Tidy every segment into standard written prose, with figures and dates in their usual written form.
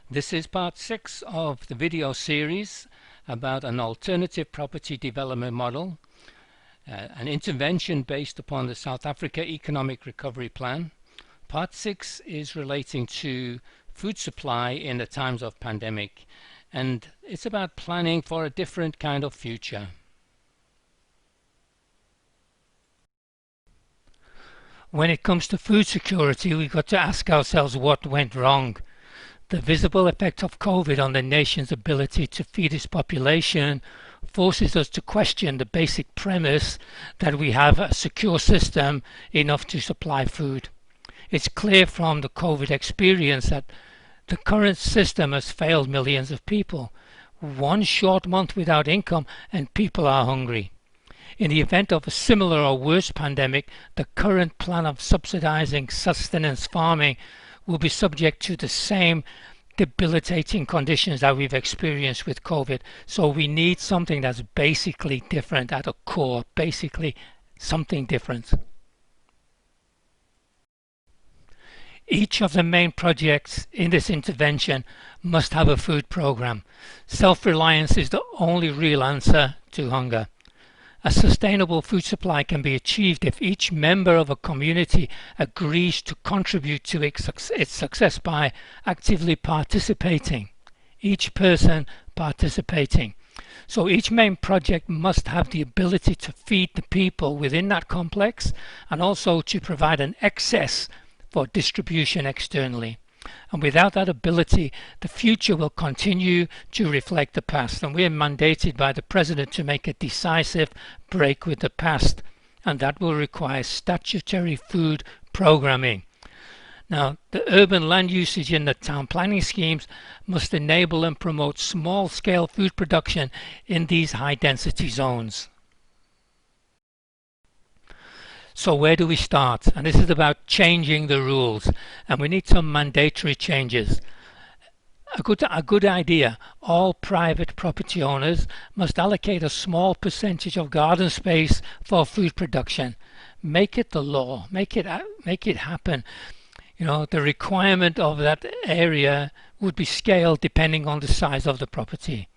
This is part 6 of the video series about an alternative property development model, an intervention based upon the South Africa Economic Recovery Plan. Part 6 is relating to food supply in the times of pandemic, and it's about planning for a different kind of future. When it comes to food security, we've got to ask ourselves what went wrong. The visible effect of COVID on the nation's ability to feed its population forces us to question the basic premise that we have a secure system enough to supply food. It's clear from the COVID experience that the current system has failed millions of people. One short month without income and people are hungry. In the event of a similar or worse pandemic, the current plan of subsidizing sustenance farming will be subject to the same debilitating conditions that we've experienced with COVID. So we need something that's basically different at a core, basically something different. Each of the main projects in this intervention must have a food program. Self-reliance is the only real answer to hunger. A sustainable food supply can be achieved if each member of a community agrees to contribute to its success by actively participating. Each person participating. So each main project must have the ability to feed the people within that complex and also to provide an excess for distribution externally. And without that ability, the future will continue to reflect the past. And we are mandated by the President to make a decisive break with the past. And that will require statutory food programming. Now, the urban land usage in the town planning schemes must enable and promote small-scale food production in these high-density zones. So where do we start? And this is about changing the rules, and we need some mandatory changes. A good idea: all private property owners must allocate a small percentage of garden space for food production. Make it the law. Make it happen. You know, the requirement of that area would be scaled depending on the size of the property.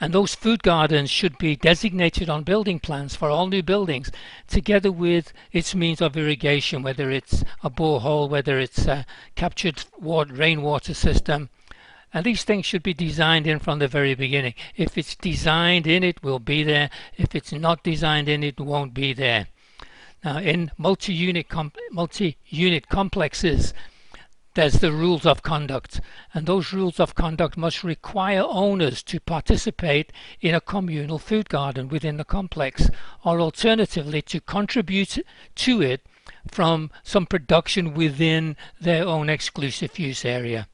And those food gardens should be designated on building plans for all new buildings, together with its means of irrigation, whether it's a borehole, whether it's a captured rainwater system. And these things should be designed in from the very beginning. If it's designed in, it will be there. If it's not designed in, it won't be there. Now, in multi-unit complexes, there's the rules of conduct, and those rules of conduct must require owners to participate in a communal food garden within the complex, or alternatively to contribute to it from some production within their own exclusive use area.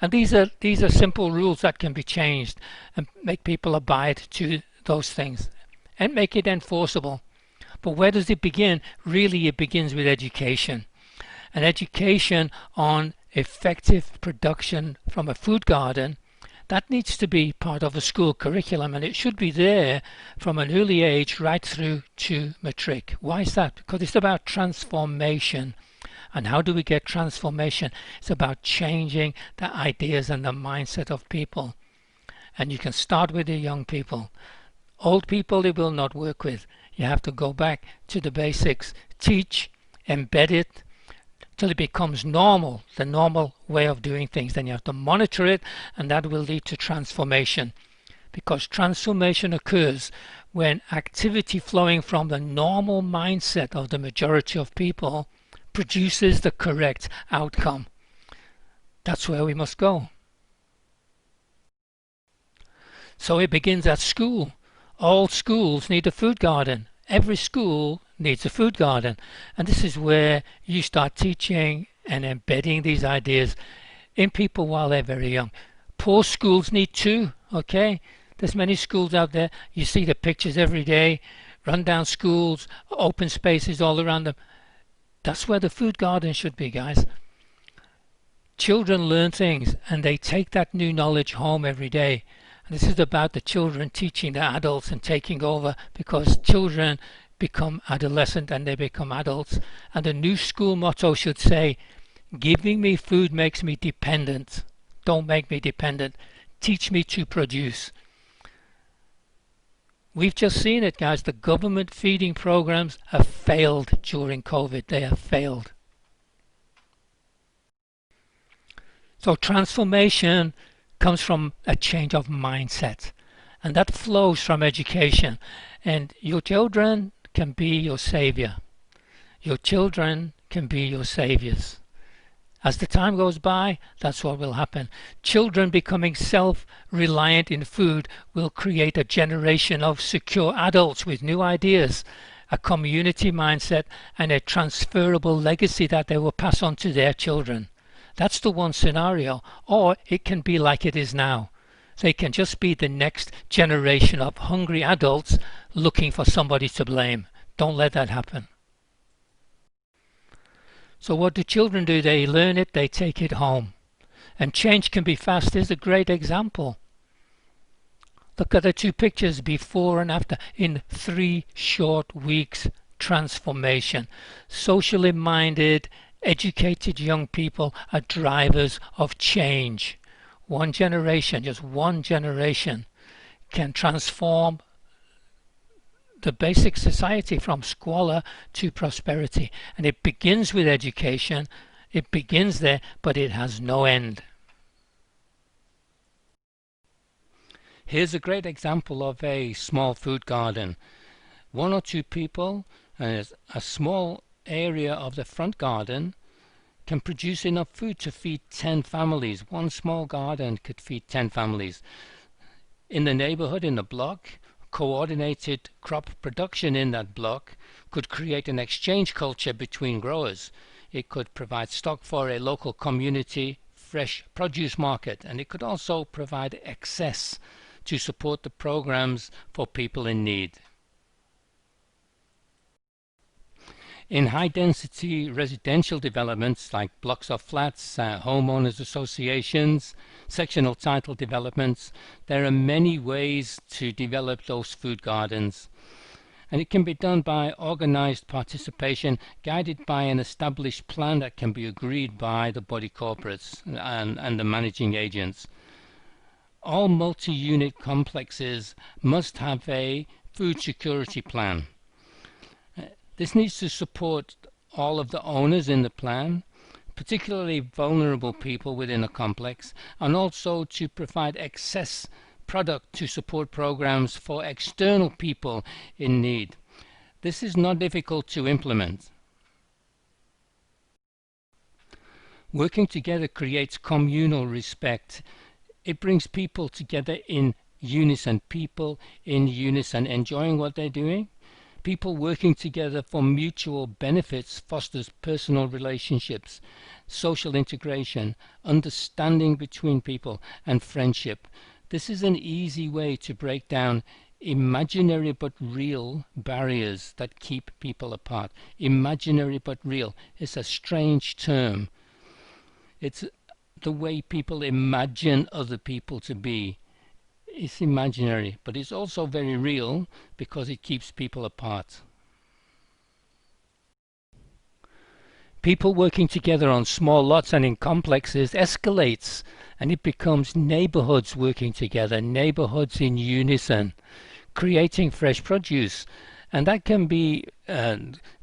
And these are simple rules that can be changed and make people abide to those things and make it enforceable. But where does it begin? Really, it begins with education. An education on effective production from a food garden, that needs to be part of a school curriculum, and it should be there from an early age right through to matric. Why is that? Because it's about transformation. And how do we get transformation? It's about changing the ideas and the mindset of people. And you can start with the young people. Old people, it will not work with. You have to go back to the basics, teach, embed it, till it becomes normal, the normal way of doing things. Then you have to monitor it, and that will lead to transformation. Because transformation occurs when activity flowing from the normal mindset of the majority of people produces the correct outcome. That's where we must go. So it begins at school. All schools need a food garden. Every school needs a food garden, and this is where you start teaching and embedding these ideas in people while they're very young. Poor schools need too, okay? There's many schools out there. You see the pictures every day, run-down schools, open spaces all around them. That's where the food garden should be, guys. Children learn things, and they take that new knowledge home every day. And this is about the children teaching the adults and taking over, because children become adolescent and they become adults. And the new school motto should say, "Giving me food makes me dependent. don't make me dependent. Teach me to produce. We've just seen it, guys. The government feeding programs have failed during COVID. They have failed. So transformation comes from a change of mindset, and that flows from education. And your children can be your savior. Your children can be your saviors. As the time goes by, that's what will happen. Children becoming self-reliant in food will create a generation of secure adults with new ideas, a community mindset, and a transferable legacy that they will pass on to their children. That's the one scenario. Or it can be like it is now. They can just be the next generation of hungry adults looking for somebody to blame. Don't let that happen. So what do children do? They learn it, they take it home. And change can be fast. Here's a great example. Look at the two pictures, before and after. In 3 short weeks, transformation. Socially minded, educated young people are drivers of change. One generation, just one generation, can transform the basic society from squalor to prosperity. And it begins with education. It begins there, but it has no end. Here's a great example of a small food garden. 1 or 2 people and a small area of the front garden can produce enough food to feed 10 families. One small garden could feed 10 families. In the neighborhood, in the block, coordinated crop production in that block could create an exchange culture between growers. It could provide stock for a local community fresh produce market, and it could also provide excess to support the programs for people in need. In high-density residential developments like blocks of flats, homeowners associations, sectional title developments, there are many ways to develop those food gardens. And it can be done by organized participation, guided by an established plan that can be agreed by the body corporates and the managing agents. All multi-unit complexes must have a food security plan. This needs to support all of the owners in the plan, particularly vulnerable people within a complex, and also to provide excess product to support programs for external people in need. This is not difficult to implement. Working together creates communal respect. It brings people together in unison, enjoying what they're doing. People working together for mutual benefits fosters personal relationships, social integration, understanding between people, and friendship. This is an easy way to break down imaginary but real barriers that keep people apart. Imaginary but real is a strange term. It's the way people imagine other people to be. It's imaginary, but it's also very real because it keeps people apart. People working together on small lots and in complexes escalates, and it becomes neighborhoods working together, neighborhoods in unison, creating fresh produce. And that can be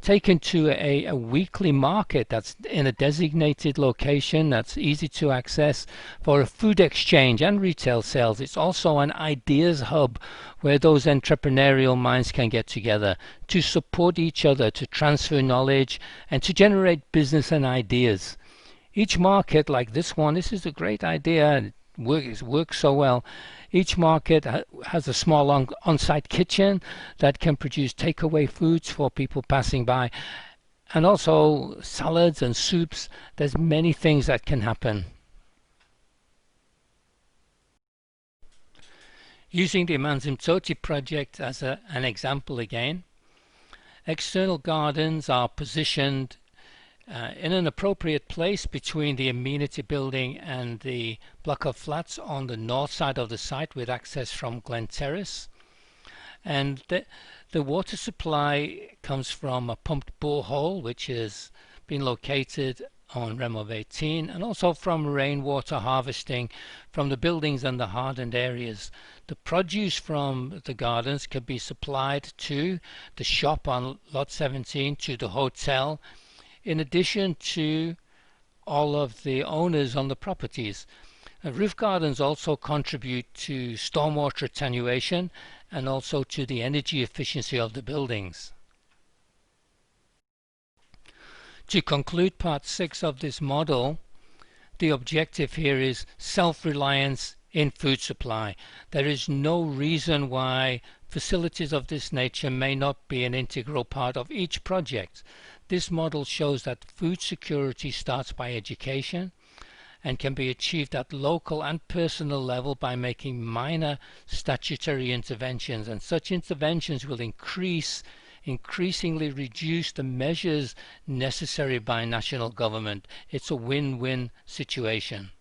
taken to a weekly market that's in a designated location that's easy to access for a food exchange and retail sales. It's also an ideas hub where those entrepreneurial minds can get together to support each other, to transfer knowledge, and to generate business and ideas. Each market like this one, this is a great idea. It works so well. Each market has a small on-site kitchen that can produce takeaway foods for people passing by, and also salads and soups. There's many things that can happen. Using the Asimtoti project as an example again, external gardens are positioned in an appropriate place between the amenity building and the block of flats on the north side of the site with access from Glen Terrace. And the water supply comes from a pumped borehole which has been located on Remov 18, and also from rainwater harvesting from the buildings and the hardened areas. The produce from the gardens can be supplied to the shop on lot 17, to the hotel, in addition to all of the owners on the properties. Roof gardens also contribute to stormwater attenuation and also to the energy efficiency of the buildings. To conclude part 6 of this model, the objective here is self-reliance in food supply. There is no reason why facilities of this nature may not be an integral part of each project. This model shows that food security starts by education and can be achieved at local and personal level by making minor statutory interventions, and such interventions will increasingly reduce the measures necessary by national government. It's a win-win situation.